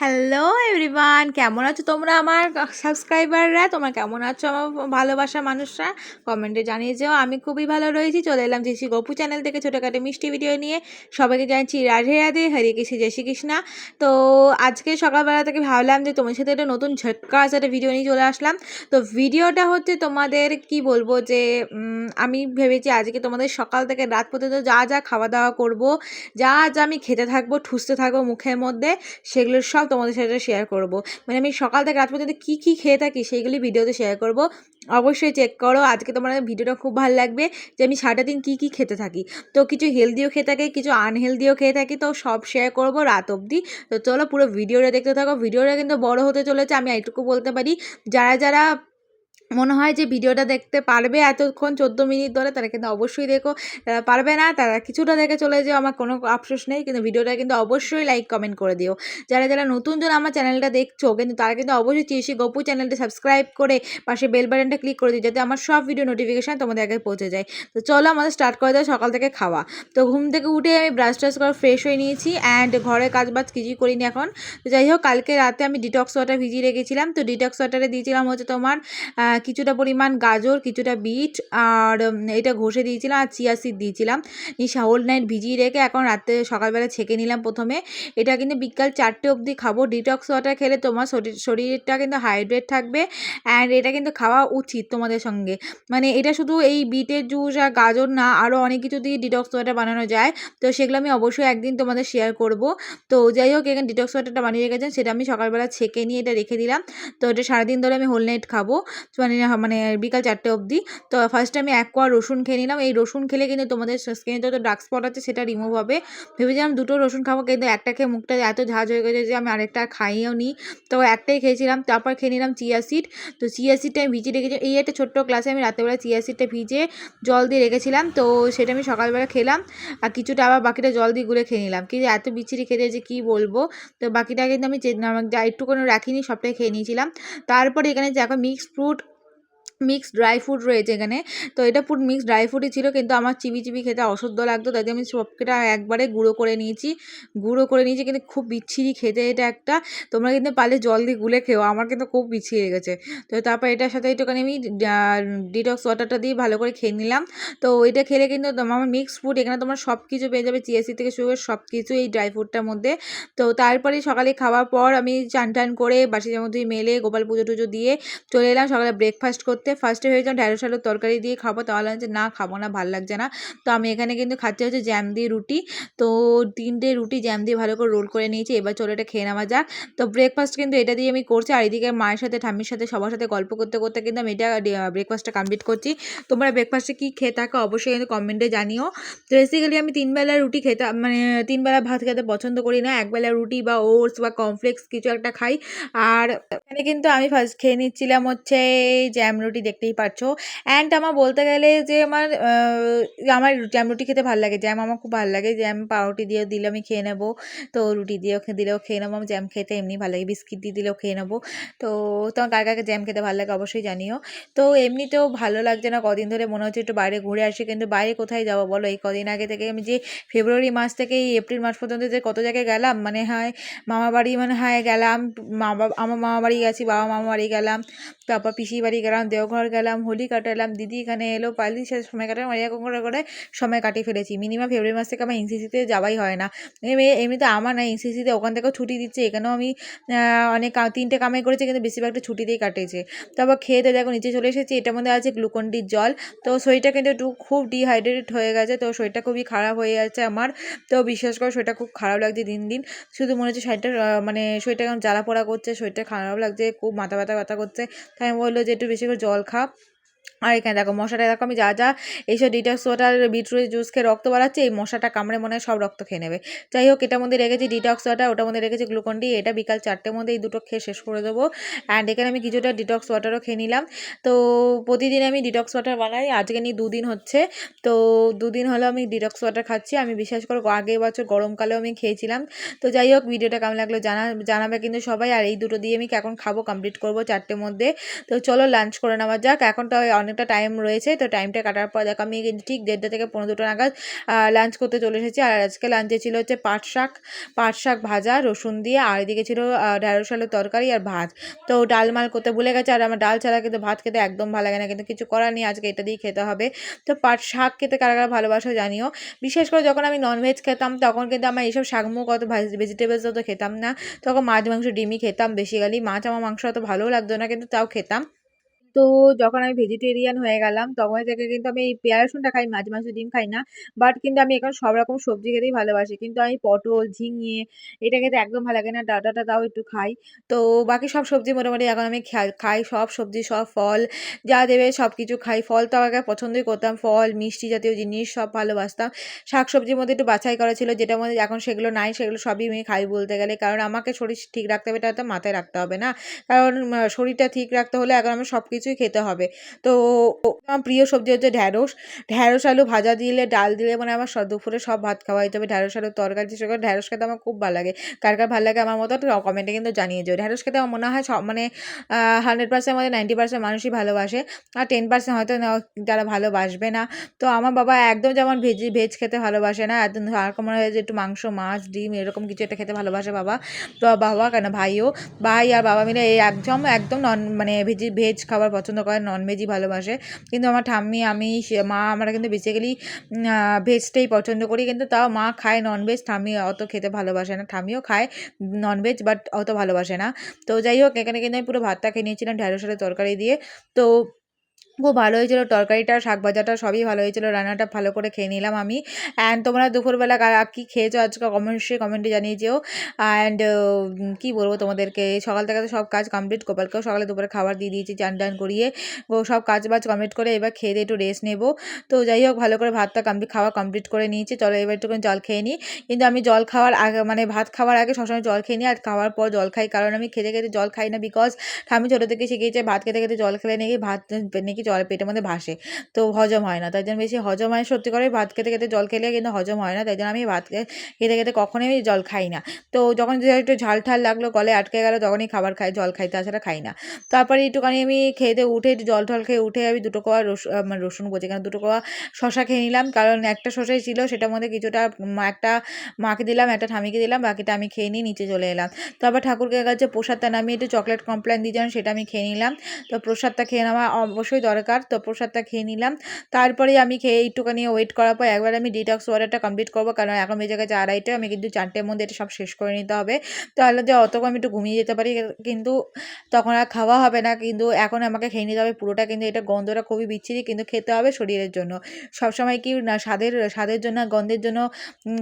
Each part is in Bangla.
হ্যালো এভরিওয়ান, কেমন আছো তোমরা আমার সাবস্ক্রাইবাররা? তোমরা কেমন আছো আমার ভালোবাসার মানুষরা? কমেন্টে জানিয়ে যাও। আমি খুবই ভালো রয়েছি। চলে এলাম জেসি গপু চ্যানেল থেকে ছোটোখাটো মিষ্টি ভিডিও নিয়ে। সবাইকে জানাচ্ছি রাধে রাধে, হরে কৃষ্ণ, জয় শ্রী কৃষ্ণা। তো আজকে সকালবেলা থেকে ভাবলাম যে তোমার সাথে একটা নতুন ঝটকাস একটা ভিডিও নিয়ে চলে আসলাম। তো ভিডিওটা হচ্ছে তোমাদের কি বলবো যে আমি ভেবেছি আজকে তোমাদের সকাল থেকে রাত পর্যন্ত যা যা খাওয়া দাওয়া করবো, যা যা আমি খেতে থাকবো, ঠুসতে থাকবো মুখের মধ্যে, সেগুলো সব তোমাদের সাথে শেয়ার করব। মানে আমি সকাল থেকে রাত পর্যন্ত কী কী খেয়ে থাকি সেইগুলি ভিডিওতে শেয়ার করব। অবশ্যই চেক করো, আজকে তোমার ভিডিওটা খুব ভালো লাগবে যে আমি সারাটা দিন কী কী খেতে থাকি। তো কিছু হেলদিও খেয়ে থাকি, কিছু আনহেলদিও খেয়ে থাকি, তো সব শেয়ার করব রাত অবধি। তো চলো পুরো ভিডিওটা দেখতে থাকো। ভিডিওটা কিন্তু বড় হতে চলেছে, আমি এইটুকু বলতে পারি। যারা যারা মনে হয় যে ভিডিওটা দেখতে পারবে এতক্ষণ 14 মিনিট ধরে, তারা কিন্তু অবশ্যই দেখো। যারা পারবে না তারা কিছুটা দেখে চলে যেও, আমার কোনো আফসোস নেই, কিন্তু ভিডিওটা কিন্তু অবশ্যই লাইক কমেন্ট করে দিও। যারা যারা নতুন জন আমার চ্যানেলটা দেখছো, কিন্তু তারা কিন্তু অবশ্যই চেয়েছি গপু চ্যানেলটা সাবস্ক্রাইব করে পাশে বেল বাটনটা ক্লিক করে দিও, যাতে আমার সব ভিডিও নোটিফিকেশান তোমাদের আগে পৌঁছে যায়। তো চলো আমাদের স্টার্ট করে দেয় সকাল থেকে খাওয়া। তো ঘুম থেকে উঠে আমি ব্রাশ ট্রাশ করে ফ্রেশ হয়ে নিয়েছি, অ্যান্ড ঘরে কাজ বাজ কিছুই করিনি এখন। তো যাই হোক, কালকে রাতে আমি ডিটক্স ওয়াটার ভিজিয়ে রেখেছিলাম। তো ডিটক্স ওয়াটারে দিয়েছিলাম হচ্ছে তোমার কিছুটা পরিমাণ গাজর, কিছুটা বিট, আর এটা ঘষে দিয়েছিলাম, আর চিয়া সিড দিয়েছিলাম। হোল নাইট ভিজিয়ে রেখে এখন রাতে সকালবেলা ছেঁকে নিলাম প্রথমে। এটা কিন্তু বিকাল 4টে অবধি খাবো। ডিটক্স ওয়াটার খেলে তোমার শরীরটা কিন্তু হাইড্রেট থাকবে, অ্যান্ড এটা কিন্তু খাওয়া উচিত তোমাদের সঙ্গে। মানে এটা শুধু এই বিটের জুস আর গাজর না, আরও অনেক কিছু দিয়ে ডিটক্স ওয়াটার বানানো যায়। তো সেগুলো আমি অবশ্যই একদিন তোমাদের শেয়ার করব। তো যাই হোক, এখানে ডিটক্স ওয়াটারটা বানিয়ে রেখেছেন, সেটা আমি সকালবেলা ছেঁকে নিয়ে এটা রেখে দিলাম। তো এটা সারাদিন ধরে আমি হোল নাইট খাবো, মানে মানে বিকাল 4টে অবধি। তো ফার্স্টে আমি 1 কোয়া রসুন খেয়ে নিলাম। এই রসুন খেলে কিন্তু তোমাদের স্কিনে যত ডার্ক স্পট আছে সেটা রিমুভ হবে। ভেবেছিলাম 2টো রসুন খাবো, কিন্তু একটা খেয়ে মুখটা এত ঝাঁজ হয়ে গেছে যে আমি আরেকটা খাইয়েও নি। তো একটাই খেয়েছিলাম। তারপর খেয়ে নিলাম চিয়া সিড। তো চিয়া সিডটা আমি ভিজিয়ে রেখেছি, এই একটা ছোট্ট গ্লাসে আমি রাতেরবেলা চিয়া সিডটা ভিজে জল দিয়ে রেখেছিলাম। তো সেটা আমি সকালবেলা খেলাম, আর কিছুটা আবার বাকিটা জল দিয়ে গুলে খেয়ে নিলাম। কিন্তু এত বিচ্ছিরি খেতে যে কী বলবো। তো বাকিটা কিন্তু আমি যা একটুকুনো রাখিনি, সবটাই খেয়ে নিয়েছিলাম। তারপরে এখানে দেখো মিক্সড ড্রাই ফ্রুট রয়েছে এখানে। তো এটা পুরো মিক্সড ড্রাই ফ্রুটই ছিল, কিন্তু আমার চিবি চিবি খেতে অসহ্য লাগতো, তাই আমি সবটা একবারে গুঁড়ো করে নিয়েছি, কিন্তু খুব বিচ্ছিরি খেতে এটা একটা। তোমরা কিন্তু পারলে জল দিয়ে গুলে খেও, আমার কিন্তু খুব বিচ্ছিরি লেগেছে। তো তারপর এটার সাথে একটুখানি আমি ডিটক্স ওয়াটারটা দিয়ে ভালো করে খেয়ে নিলাম। তো এটা খেলে কিন্তু আমার মিক্সড ফ্রুট, এখানে তোমার সব কিছু পেয়ে যাবে, চিয়া সিড থেকে শুরু করে সব কিছু এই ড্রাই ফ্রুটটার মধ্যে। তো তারপরে সকালে খাওয়ার পর আমি চান টান করে বাসির মধ্যে মেলে গোপাল পুজো টুজো দিয়ে চলে এলাম সকালে ব্রেকফাস্ট করতে। ফার্স্টে ভেবেছিলাম ঢ্যাঁড়স আলুর তরকারি দিয়ে খাবো, তাহলে হচ্ছে না, খাবো না, ভালো লাগছে না। তো আমি এখানে কিন্তু খাচ্ছি হচ্ছে জ্যাম দিয়ে রুটি। তো 3টে রুটি জ্যাম দিয়ে ভালো করে রোল করে নিয়েছি, এবার চলো এটা খেয়ে নেওয়া যাক। তো ব্রেকফাস্ট কিন্তু এটা দিয়ে আমি করছি, আর এদিকে মায়ের সাথে ঠাম্মির সাথে সবার সাথে গল্প করতে করতে কিন্তু আমি এটা ব্রেকফাস্টটা কমপ্লিট করছি। তোমরা ব্রেকফাস্টে কী খেয়ে থাকো অবশ্যই কিন্তু কমেন্টে জানিও। তো বেসিক্যালি আমি 3 বেলা রুটি খেতাম, মানে 3 বেলা ভাত খেতে পছন্দ করি না, 1 বেলা রুটি বা ওটস বা কর্নফ্লেক্স কিছু একটা খাই। আর এখানে কিন্তু আমি ফার্স্ট খেয়ে নিচ্ছিলাম হচ্ছে জ্যাম রুটি, দেখতেই পাচ্ছ। অ্যান্ড আমার বলতে গেলে যে আমার জ্যাম রুটি খেতে ভালো লাগে, জ্যাম আমার খুব ভালো লাগে। জ্যাম পাউরুটি দিয়ে দিলে আমি খেয়ে নেবো, তো রুটি দিয়েও দিলেও খেয়ে নেবো। আমার জ্যাম খেতে এমনি ভালো লাগে, বিস্কিট দিয়ে দিলেও খেয়ে নেবো। তো তোমার কার কাকে জ্যাম খেতে ভালো লাগে অবশ্যই জানিও। তো এমনিতেও ভালো লাগছে না কদিন ধরে, মনে হচ্ছে একটু বাইরে ঘুরে আসি, কিন্তু বাইরে কোথায় যাবো বলো। এই কদিন আগে থেকে আমি যে ফেব্রুয়ারি মাস থেকে এই এপ্রিল মাস পর্যন্ত যে কত জায়গায় গেলাম, মানে হয় মামার বাড়ি, মানে হয় গেলাম, আমার মামা বাড়ি গেছি, বাবা মামা বাড়ি গেলাম, তারপর পিসির বাড়ি গেলাম, দেওঘর গেলাম, হোলি কাটালাম, দিদি এখানে এলো, পালির সাথে সময় কাটালাম, এরকম করে সময় কাটিয়ে ফেলেছি। মিনিমাম ফেব্রুয়ারি মাস থেকে আমার এনসিসিতে যাওয়াই হয় না। এমনিতে আমার না এনসিসিতে ওখান থেকেও ছুটি দিচ্ছে, এখানেও আমি অনেক 3টে কামাই করেছি, কিন্তু বেশিরভাগটা ছুটিতেই কাটিয়েছে। তারপর খেয়ে দিয়ে দেখো নিচে চলে এসেছি, এটার মধ্যে আছে গ্লুকন ডির জল। তো শরীরটা কিন্তু একটু খুব ডিহাইড্রেটেড হয়ে গেছে, তো শরীরটা খুবই খারাপ হয়ে যাচ্ছে আমার। তো বিশ্বাস করো শরীরটা খুব খারাপ লাগছে দিন দিন, শুধু মনে হচ্ছে শরীরটা মানে শরীরটা কেমন জ্বালা পোড়া করছে, শরীরটা খারাপ লাগছে, খুব মাথা ব্যথা করছে। তাই আমি বললো যে একটু বেশি করে জল খা। আর এখানে দেখো মশাটা, দেখো আমি যা এইসব ডিটক্স ওয়াটার বিটরুট জুস খেয়ে রক্ত বাড়াচ্ছে, এই মশাটা কামড়ে মনে হয় সব রক্ত খেয়ে নেবে। যাই হোক, এটার মধ্যে রেখেছি ডিটক্স ওয়াটার, ওটার মধ্যে রেখেছি গ্লুকন ডি, এটা বিকাল 4টের মধ্যে এই দুটো খেয়ে শেষ করে দেবো। অ্যান্ড এখানে আমি কিছুটা ডিটক্স ওয়াটারও খেয়ে নিলাম। তো প্রতিদিন আমি ডিটক্স ওয়াটার বানাই, আজকে নিয়ে 2 দিন হচ্ছে। তো 2 দিন হলো আমি ডিটক্স ওয়াটার খাচ্ছি। আমি বিশ্বাস করো আগের বছর গরমকালেও আমি খেয়েছিলাম। তো যাই হোক, ভিডিওটা কেমন লাগলো জানাবে কিন্তু সবাই। আর এই দুটো দিয়ে আমি এখন খাবো, কমপ্লিট করবো 4টের মধ্যে। তো চলো লাঞ্চ করে নেওয়া যাক। এখন তো অনেক অনেকটা টাইম রয়েছে। তো টাইমটা কাটার পর দেখো আমি কিন্তু ঠিক 1:30 থেকে 2:45 নাগাদ লাঞ্চ করতে চলে এসেছি। আর আজকে লাঞ্চে ছিল হচ্ছে পাট শাক ভাজা রসুন দিয়ে, আর এদিকে ছিল ঢেঁড়স আলুর তরকারি আর ভাত। তো ডাল মাল করতে ভুলে গেছে, আর আমার ডাল ছাড়া কিন্তু ভাত খেতে একদম ভালো লাগে না, কিন্তু কিছু করার নেই, আজকে এটা দিয়েই খেতে হবে। তো পাট শাক খেতে কারা কারা ভালোবাসো জানিও। বিশেষ করে যখন আমি ননভেজ খেতাম তখন কিন্তু আমার এইসব শাকমুখ অত ভেজিটেবলস অত খেতাম না। তখন মাছ মাংস ডিমই খেতাম বেসিক্যালি। মাছ আমার মাংস অত ভালোও লাগতো না, কিন্তু তাও খেতাম। তো যখন আমি ভেজিটেরিয়ান হয়ে গেলাম তখন থেকে কিন্তু আমি এই পেঁয়াজ রসুনটা খাই, মাছ মাংস ডিম খাই না। বাট কিন্তু আমি এখন সব রকম সবজি খেতেই ভালোবাসি। কিন্তু আমি পটল, ঝিঙে এটা খেতে একদম ভালো লাগে না। ডাঁটাটা তাও একটু খাই। তো বাকি সব সবজি মোটামুটি এখন আমি খাই। সব সবজি, সব ফল যা দেবে সব কিছু খাই। ফল তো আগে পছন্দই করতাম। ফল, মিষ্টি জাতীয় জিনিস সব ভালোবাসতাম। শাকসবজির মধ্যে একটু বাছাই করা ছিল, যেটার মধ্যে এখন সেগুলো নাই, সেগুলো সবই আমি খাই বলতে গেলে। কারণ আমাকে শরীর ঠিক রাখতে হবে, এটা তো মাথায় রাখতে হবে না? কারণ শরীরটা ঠিক রাখতে হলে এখন আমার সব কিছুই খেতে হবে। তো আমার প্রিয় সবজি হচ্ছে ঢ্যাঁড়স। ঢ্যাঁড়স আলু ভাজা দিলে, ডাল দিলে মানে আমার দুপুরে সব ভাত খাওয়া হয়ে যাবে। ঢ্যাঁড়স আলুর তরকারি, বিশেষ করে ঢ্যাঁড়স খেতে আমার খুব ভালো লাগে। কার কার ভালো লাগে আমার মতো কমেন্টে কিন্তু জানিয়ে যেও। ঢ্যাঁড়স খেতে আমার মনে হয় সব মানে 100% মধ্যে 90% মানুষই ভালোবাসে, আর 10% হয়তো যারা ভালোবাসবে না। তো আমার বাবা একদম যেমন ভেজ খেতে ভালোবাসে না, একদম আর মনে হয় যে একটু মাংস, মাছ, ডিম এরকম কিছু একটা খেতে ভালোবাসে বাবা। তো বাবা কেন ভাই আর বাবা মিলে এই একদম মানে ভেজ খাবার পছন্দ করে, ননভেজই ভালোবাসে। কিন্তু আমার ঠাম্মি, মা আমরা কিন্তু বেসিক্যালি ভেজটাই পছন্দ করি। কিন্তু তাও মা খায় ননভেজ, ঠাম্মি অত খেতে ভালোবাসে না। ঠাম্মিও খায় ননভেজ, বাট অত ভালোবাসে না। তো যাই হোক, এখানে কিন্তু আমি পুরো ভাতটা খেয়ে নিয়েছিলাম ঢ্যাঁড়সের সাথে তরকারি দিয়ে। তো খুব ভালো হয়েছিল তরকারিটা, শাক ভাজাটা সবই ভালো হয়েছিল। রান্নাটা ভালো করে খেয়ে নিলাম আমি। অ্যান্ড তোমরা দুপুরবেলা কী খেয়েছো আজকে কমেন্টে জানিয়ে যেও। অ্যান্ড কী বলবো তোমাদেরকে, সকাল থেকে তো সব কাজ কমপ্লিট, গোপালকেও সকালে দুপুরে খাবার দিয়ে দিয়েছি চান টান করিয়ে। সব কাজ বাজ কমপ্লিট করে এবার খেয়ে দিয়ে একটু রেস্ট নেবো। তো যাই হোক, ভালো করে ভাতটা খাওয়া কমপ্লিট করে নিয়েছি। চলো এবার একটুখানি জল খেয়ে নিই। কিন্তু আমি জল খাওয়ার আগে মানে ভাত খাওয়ার আগে সবসময় জল খেয়ে নিই, আর খাওয়ার পর জল খাই। কারণ আমি খেতে খেতে জল খাই না, বিকজ আমি ছোটো থেকে শিখেছি ভাত খেতে খেতে জল খেলে নাকি ভাত নাকি জল পেটের মধ্যে ভাসে, তো হজম হয় না। তাই জন্য বেশি হজম হয় সত্যি করে, ভাত খেতে খেতে জল খেলে কিন্তু হজম হয় না। তাই জন্য আমি ভাত খেতে খেতে কখনোই আমি জল খাই না। তো যখন একটু ঝাল ঠাল লাগলো, গলায় আটকে গেলো, তখনই জল খাই, তাছাড়া খাই না। তারপরে একটুখানি আমি খেতে উঠে একটু জল টল খেয়ে উঠে আমি দুটো কোয়া রসুন বলছি কেন, দুটো কোয়া শশা খেয়ে নিলাম। কারণ একটা শশাই ছিল, সেটার মধ্যে কিছুটা একটা মাকে দিলাম, একটা ঠামিকে দিলাম, বাকিটা আমি খেয়ে নিয়ে নিচে চলে এলাম। তারপর ঠাকুরকে কাছে প্রসাদটা নামিয়ে একটু চকলেট কমপ্লেন দিয়ে যেন সেটা আমি খেয়ে নিলাম। তো প্রসাদটা খেয়ে নেওয়া অবশ্যই দরকার। তো প্রসাদটা খেয়ে নিলাম। তারপরে আমি খেয়ে একটুখানি ওয়েট করার পর একবার আমি ডিটক্স ওয়াটারটা কমপ্লিট করবো, কারণ এখন বেজে গেছে 2:30, আমি কিন্তু 4টের মধ্যে এটা সব শেষ করে নিতে হবে। তাহলে যে অতক্ষণ আমি একটু ঘুমিয়ে যেতে পারি, কিন্তু তখন আর খাওয়া হবে না। কিন্তু এখন আমাকে খেয়ে নিতে হবে পুরোটা। কিন্তু এটা গন্ধটা খুবই বিচ্ছিরি, কিন্তু খেতে হবে শরীরের জন্য। সবসময় কি না স্বাদের জন্য, গন্ধের জন্য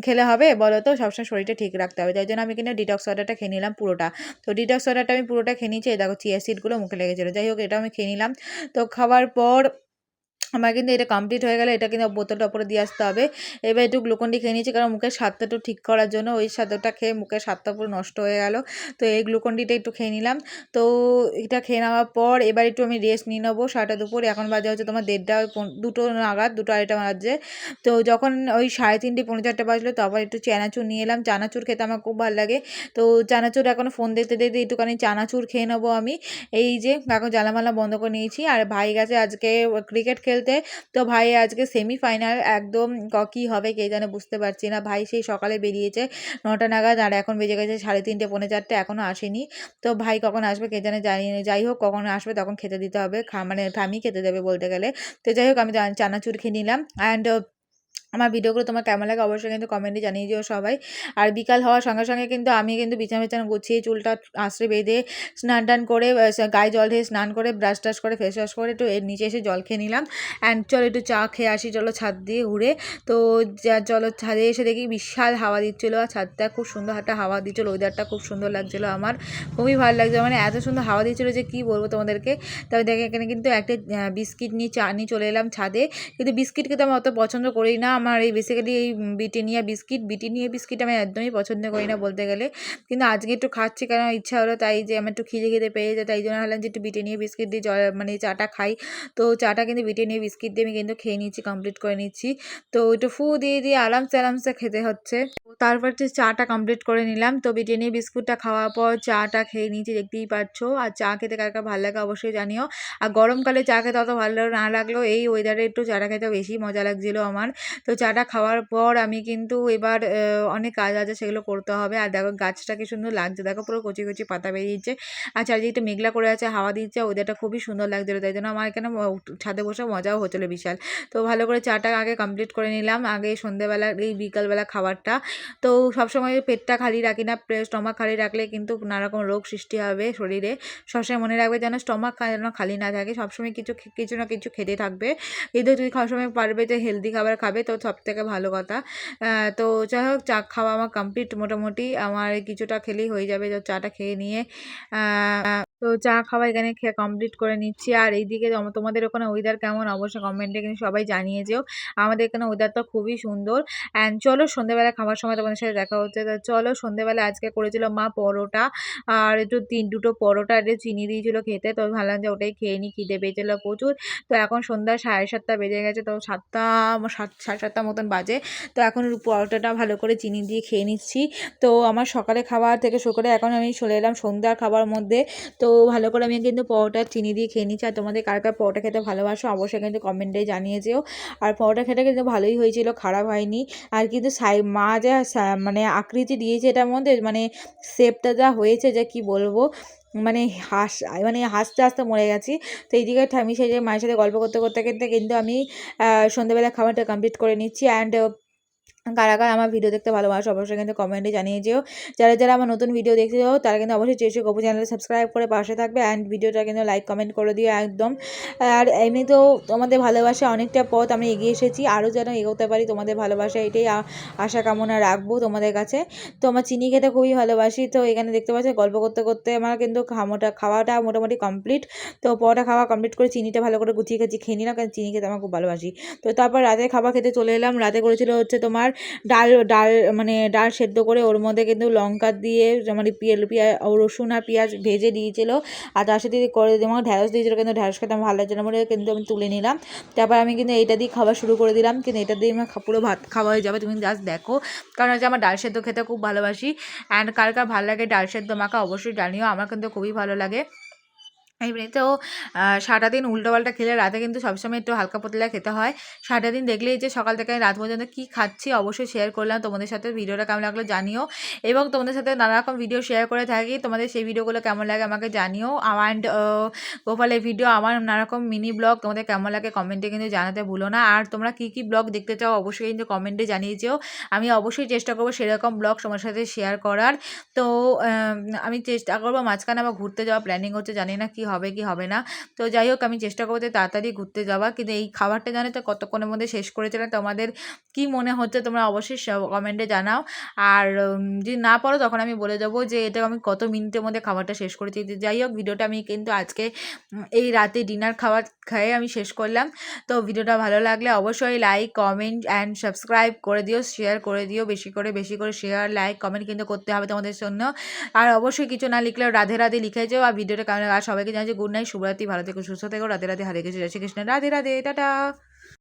খেলে হবে বলো তো? সবসময় শরীরটা ঠিক রাখতে হবে। তাই জন্য আমি কিন্তু ডিটক্স ওয়াটারটা খেয়ে নিলাম পুরোটা। তো ডিটক্স ওয়াটারটা আমি পুরোটা খেয়ে নিয়েছি। দেখো চিয়া সিডগুলো মুখে লেগেছিলো। যাই হোক, এটা আমি খেয়ে নিলাম। তো খাওয়ার পর আমার কিন্তু এটা কমপ্লিট হয়ে গেলে এটা কিন্তু বোতলটা ওপরে দিয়ে আসতে হবে। এবার একটু গ্লুকন-ডি খেয়ে নিয়েছি, কারণ মুখের স্বাদটা একটু ঠিক করার জন্য। ওই স্বাদটা খেয়ে মুখের স্বাদটা পুরো নষ্ট হয়ে গেল। তো এই গ্লুকন-ডিটা একটু খেয়ে নিলাম। তো এটা খেয়ে নেওয়ার পর এবার একটু আমি রেস্ট নিয়ে নেবো। সারাটা দুপুর এখন বাজে হচ্ছে তোমার 1:30 2টো নাগাদ, 2টো 2:30 বাজছে। তো যখন ওই 3:30 পৌনে 4টে বাজলো, তো আবার একটু চানাচুর নিয়ে এলাম। চানাচুর খেতে আমার খুব ভালো লাগে। তো চানাচুর এখন ফোন দেখতে দেখতে একটুখানি চানাচুর খেয়ে নেবো আমি। এই যে এখন জ্বালামালা বন্ধ করে নিয়েছি। আর ভাই গেছে আজকে ক্রিকেট খেলতে। তো ভাই আজকে সেমিফাইনাল, একদম কী হবে কে জানে, বুঝতে পারছি না। ভাই সেই সকালে বেরিয়েছে 9টা নাগাদ, আর এখন বেজে গেছে 3:30 পৌনে 4টে, এখনও আসেনি। তো ভাই কখন আসবে কে জানে, জানি না। যাই হোক, কখন আসবে তখন খেতে দিতে হবে, মানে ঠামি খেতে দেবে বলতে গেলে। তো যাই হোক, আমি চানাচুর খেয়ে নিলাম। অ্যান্ড আমার ভিডিওগুলো তোমার কেমন লাগে অবশ্যই কিন্তু কমেন্টে জানিয়ে দিও সবাই। আর বিকাল হওয়ার সঙ্গে সঙ্গে কিন্তু আমি কিন্তু বিছানা গুছিয়ে চুলটা আঁচড়ে বেঁধে স্নান টান করে গায়ে জল ঢেলে স্নান করে ব্রাশ টাশ করে ফেস ওয়াশ করে একটু এর নিচে এসে জল খেয়ে নিলাম। অ্যান্ড চলো একটু চা খেয়ে আসি, চলো ছাদ দিয়ে ঘুরে। তো চলো ছাদে এসে দেখি বিশাল হাওয়া দিচ্ছিলো, আর ছাদটা খুব সুন্দর একটা হাওয়া দিচ্ছিলো, ওয়েদারটা খুব সুন্দর লাগছিলো, আমার খুবই ভালো লাগছিলো। মানে এত সুন্দর হাওয়া দিচ্ছিলো যে কী বলবো তোমাদেরকে। তবে দেখে এখানে কিন্তু একটা বিস্কিট নিয়ে চা নিয়ে চলে এলাম ছাদে। কিন্তু বিস্কিট খেতে আমি অত পছন্দ করি না, আমার এই বেসিক্যালি এই ব্রিটানিয়া বিস্কিট আমি একদমই পছন্দ করি না বলতে গেলে, কিন্তু আজকে একটু খাচ্ছি কারণ ইচ্ছা হলো, তাই যে আমার একটু খিদে পেয়ে যায়, তাই জন্য ভাবলাম যে একটু ব্রিটানিয়া বিস্কিট দিয়ে মানে চাটা খাই। তো চাটা কিন্তু ব্রিটানিয়া বিস্কিট দিয়ে আমি কিন্তু খেয়ে নিচ্ছি, কমপ্লিট করে নিচ্ছি। তো একটু ফু দিয়ে আরামসে খেতে হচ্ছে। তারপর হচ্ছে চাটা কমপ্লিট করে নিলাম। তো ব্রিটানিয়া বিস্কুটটা খাওয়ার পর চাটা খেয়ে নিয়েছি, দেখতেই পাচ্ছ। আর চা খেতে কার কার ভালো লাগে অবশ্যই জানিও। আর গরমকালে চা খেতে অত ভালো না লাগলেও এই ওয়েদারে একটু চাটা খেতে বেশি মজা লাগছিল আমার। তো চাটা খাওয়ার পর আমি কিন্তু এবার অনেক কাজ আছে, সেগুলো করতে হবে। আর দেখো গাছটা কি সুন্দর লাগছে, দেখো পুরো কচি কচি পাতা বেরিয়েছে। আর চারিদিকটা মেঘলা করে আছে, হাওয়া দিচ্ছে, ওয়েদারটা খুবই সুন্দর লাগছিল। তাই জন্য আমার এখানে ছাদে বসে মজাও হচ্ছিলো বিশাল। তো ভালো করে চাটা আগে কমপ্লিট করে নিলাম, আগে সন্ধ্যেবেলা এই বিকালবেলা খাবারটা। তো সবসময় পেটটা খালি রাখি না, স্টমাক খালি রাখলে কিন্তু নানারকম রোগ সৃষ্টি হবে শরীরে। সবসময় মনে রাখবে যেন স্টমাক যেন খালি না থাকে, সবসময় কিছু না কিছু খেতে থাকবে। কিন্তু তুই সবসময় পারবে যে হেলদি খাবার খাবে, তো সব থেকে ভালো কথা। তো যাই হোক, চা খাওয়া আমার কমপ্লিট মোটামুটি, আমার কিছুটা খেলেই হয়ে যাবে। চাটা খেয়ে নিয়ে তো চা খাওয়া এখানে খেয়ে কমপ্লিট করে নিচ্ছি। আর এইদিকে তোমাদের ওখানে ওয়েদার কেমন অবশ্যই কমেন্টে কিন্তু সবাই জানিয়ে যেও। আমাদের এখানে ওয়েদারটা খুবই সুন্দর। অ্যান্ড চলো সন্ধ্যেবেলা খাবার সময় তোমাদের সাথে দেখা হচ্ছে। তো চলো, সন্ধ্যেবেলা আজকে করেছিল মা পরোটা, আর একটু দুটো পরোটা একটু চিনি দিয়েছিল খেতে। তো ভাবলাম যে ওটাই খেয়ে নিই, খিদে পেয়েছিল প্রচুর। তো এখন সন্ধ্যা 7:30 বেজে গেছে, তো 7:30 মতন বাজে। তো এখন পরোটাটা ভালো করে চিনি দিয়ে খেয়ে নিচ্ছি। তো আমার সকালে খাবার থেকে শুরু করে এখন আমি চলে এলাম সন্ধ্যার খাবার মধ্যে। তো ভালো করে আমি কিন্তু পরোটা চিনি দিয়ে খেয়ে নিচ্ছি। আর তোমাদের কার কার পরোটা খেতে ভালোবাসো অবশ্যই কিন্তু কমেন্টে জানিয়ে যেও। আর পরোটা খেতে কিন্তু ভালোই হয়েছিল, খারাপ হয়নি। আর কিন্তু মা যা মানে আকৃতি দিয়েছে এটার মধ্যে, মানে শেপটা যা হয়েছে যে কি বলবো, মানে হাসতে হাসতে মরে গেছি। তো এইদিকে আমি সেই যে মায়ের সাথে গল্প করতে করতে কিন্তু আমি সন্ধ্যেবেলা খাবারটা কমপ্লিট করে নিচ্ছি। অ্যান্ড কারা কারা আমার ভিডিও দেখতে ভালোবাসো অবশ্যই কিন্তু কমেন্টে জানিয়ে যেও। যারা আমার নতুন ভিডিও দেখতে যাও তারা কিন্তু অবশ্যই চেষ্টা গপু চ্যানেলে সাবস্ক্রাইব করে পাশে থাকবে, অ্যান্ড ভিডিওটা কিন্তু লাইক কমেন্ট করে দিও একদম। আর এমনিতেও তোমাদের ভালোবাসা অনেকটা পথ আমি এগিয়ে এসেছি, আরও যেন এগোতে পারি। তোমাদের ভালোবাসা এটাই আশা কামনা রাখবো তোমাদের কাছে। তো আমার চিনি খেতে খুবই ভালোবাসি। তো এখানে দেখতে পাচ্ছি গল্প করতে করতে আমার কিন্তু খাওয়াটা মোটামুটি কমপ্লিট। তো পরোটা খাওয়া কমপ্লিট করে চিনিটা ভালো করে গুছিয়ে খেয়ে নিলাম, কারণ চিনি খেতে আমার খুব ভালোবাসি। তো তারপর রাতে খাবার খেতে চলে এলাম। রাতে করেছিল হচ্ছে তোমার ডাল সেদ্ধ করে ওর মধ্যে কিন্তু লঙ্কা দিয়ে মানে রসুন আর পেঁয়াজ ভেজে দিয়েছিল। আর তার সাথে করে আমার ঢ্যাঁড়স দিয়েছিল, কিন্তু ঢ্যাঁড়স খেতে আমার ভালো লাগছে না বলে কিন্তু আমি তুলে নিলাম। তারপর আমি কিন্তু এইটা দিয়ে খাওয়া শুরু করে দিলাম, কিন্তু এটা দিয়ে আমার পুরো ভাত খাওয়া হয়ে যাবে, তুমি জাস্ট দেখো। কারণ হচ্ছে আমার ডাল সেদ্ধ খেতে খুব ভালোবাসি। অ্যান্ড কার কার ভালো লাগে ডাল সেদ্ধ মাখা অবশ্যই জানিও, আমার কিন্তু খুবই ভালো লাগে। এমনিতেও সারাদিন উল্টোপাল্টা খেলে রাতে কিন্তু সবসময় একটু হালকা পাতলা খেতে হয়। সারাদিন দেখলেই যে সকাল থেকে রাত পর্যন্ত কী খাচ্ছি অবশ্যই শেয়ার করলাম তোমাদের সাথে। ভিডিওটা কেমন লাগলো জানিও, এবং তোমাদের সাথে নানারকম ভিডিও শেয়ার করে থাকি, তোমাদের সেই ভিডিওগুলো কেমন লাগে আমাকে জানিও। অ্যান্ড গোপালের ভিডিও, আমার নানারকম মিনি ব্লগ তোমাদের কেমন লাগে কমেন্টে কিন্তু জানাতে ভুলো না। আর তোমরা কী ব্লগ দেখতে চাও অবশ্যই কিন্তু কমেন্টে জানিয়ে যেও, আমি অবশ্যই চেষ্টা করবো সেরকম ব্লগ তোমার সাথে শেয়ার করার। তো আমি চেষ্টা করবো, মাঝখানে আবার ঘুরতে যাওয়া প্ল্যানিং হচ্ছে, জানি না কি হবে কি হবে না। তো যাই হোক, আমি চেষ্টা করবো যে তাড়াতাড়ি ঘুরতে যাওয়া, কিন্তু এই খাবারটা জানো তো কতক্ষণের মধ্যে শেষ করেছে না, তোমাদের কি মনে হচ্ছে তোমরা অবশ্যই কমেন্টে জানাও। আর যদি না পারো তখন আমি বলে দেবো যে এটা আমি কত মিনিটের মধ্যে খাবারটা শেষ করেছি। যাই হোক, ভিডিওটা আমি কিন্তু আজকে এই রাতে ডিনার খেয়ে আমি শেষ করলাম। তো ভিডিওটা ভালো লাগলে অবশ্যই লাইক কমেন্ট অ্যান্ড সাবস্ক্রাইব করে দিও, শেয়ার করে দিও, বেশি করে শেয়ার লাইক কমেন্ট কিন্তু করতে হবে তোমাদের জন্য। আর অবশ্যই কিছু না লিখলেও রাধে রাধে লিখে যাও। আর ভিডিওটা কেমন, আর সবাইকে জানাচ্ছি গুড নাইট, শুভরাত্রি, ভালো থেকো, সুস্থ থেকো, রাধে রাধে, হরে কৃষ্ণ, জয় শ্রী কৃষ্ণ, রাধে রাধে, টাটা।